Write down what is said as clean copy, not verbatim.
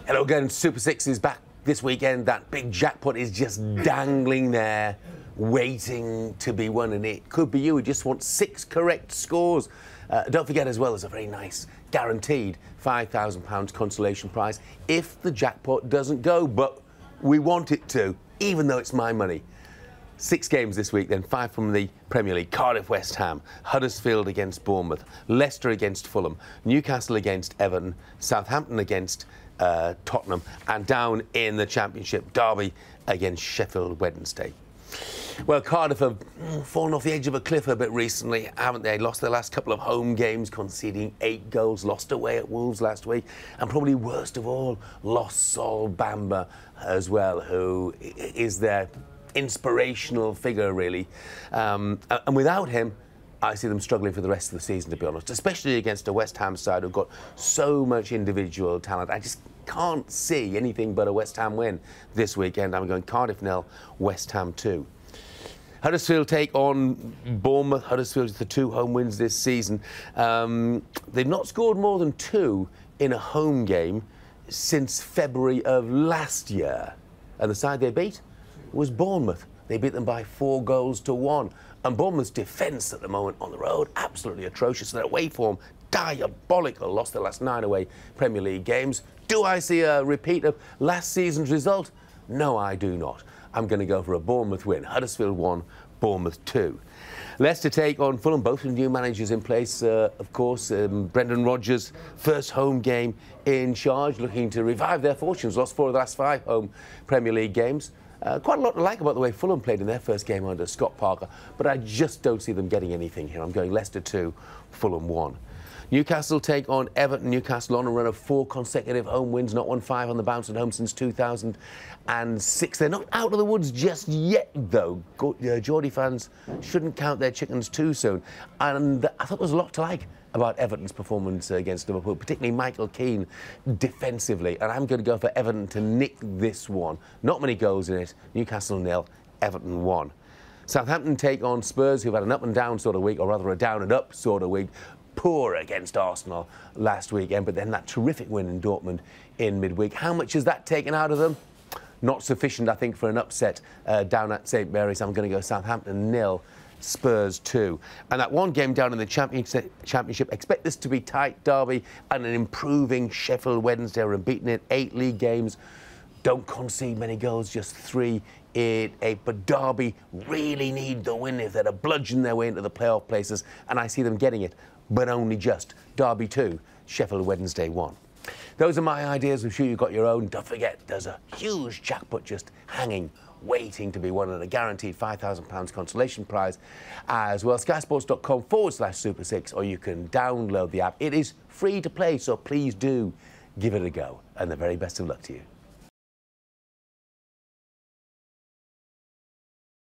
Hello again, Super 6 is back this weekend. That big jackpot is just dangling there, waiting to be won, and it could be you. We just want 6 correct scores. Don't forget as well, there's a very nice guaranteed £5,000 consolation prize if the jackpot doesn't go, but we want it to, even though it's my money. 6 games this week then, 5 from the Premier League. Cardiff, West Ham, Huddersfield against Bournemouth, Leicester against Fulham, Newcastle against Everton, Southampton against Tottenham, and down in the Championship, Derby against Sheffield Wednesday. Well, Cardiff have fallen off the edge of a cliff a bit recently, haven't they? Lost their last couple of home games, conceding 8 goals, lost away at Wolves last week, and probably worst of all, lost Sol Bamba as well, who is their inspirational figure, really. And without him, I see them struggling for the rest of the season, to be honest, especially against a West Ham side who've got so much individual talent. I just can't see anything but a West Ham win this weekend. I'm going Cardiff 0, West Ham 2. Huddersfield take on Bournemouth. Huddersfield is the 2 home wins this season. They've not scored more than 2 in a home game since February of last year. And the side they beat was Bournemouth. They beat them by 4 goals to 1. And Bournemouth's defence at the moment on the road, absolutely atrocious. Their away form, diabolical. Lost their last 9 away Premier League games. Do I see a repeat of last season's result? No, I do not. I'm going to go for a Bournemouth win. Huddersfield 1, Bournemouth 2. Leicester take on Fulham, both with new managers in place, of course. Brendan Rodgers, first home game in charge, looking to revive their fortunes. Lost 4 of the last 5 home Premier League games. Quite a lot to like about the way Fulham played in their first game under Scott Parker, but I just don't see them getting anything here. I'm going Leicester 2, Fulham 1. Newcastle take on Everton. Newcastle on a run of 4 consecutive home wins, not won 5 on the bounce at home since 2006. They're not out of the woods just yet, though. Geordie fans shouldn't count their chickens too soon. And I thought there was a lot to like about Everton's performance against Liverpool, particularly Michael Keane defensively. And I'm going to go for Everton to nick this one. Not many goals in it. Newcastle 0, Everton 1. Southampton take on Spurs, who've had an up and down sort of week, or rather a down and up sort of week. Poor against Arsenal last weekend, but then that terrific win in Dortmund in midweek. How much has that taken out of them? Not sufficient, I think, for an upset down at St Mary's. I'm going to go Southampton 0, Spurs 2. And that one game down in the Championship, expect this to be tight. Derby and an improving Sheffield Wednesday are unbeaten in 8 league games. Don't concede many goals, just 3 in 8. But Derby really need the win if they're to bludgeon their way into the playoff places. And I see them getting it, but only just. Derby 2, Sheffield Wednesday 1. Those are my ideas. I'm sure you've got your own. Don't forget, there's a huge jackpot just hanging, waiting to be won, and a guaranteed £5,000 consolation prize as well. skysports.com/Super 6, or you can download the app. It is free to play, so please do give it a go. And the very best of luck to you.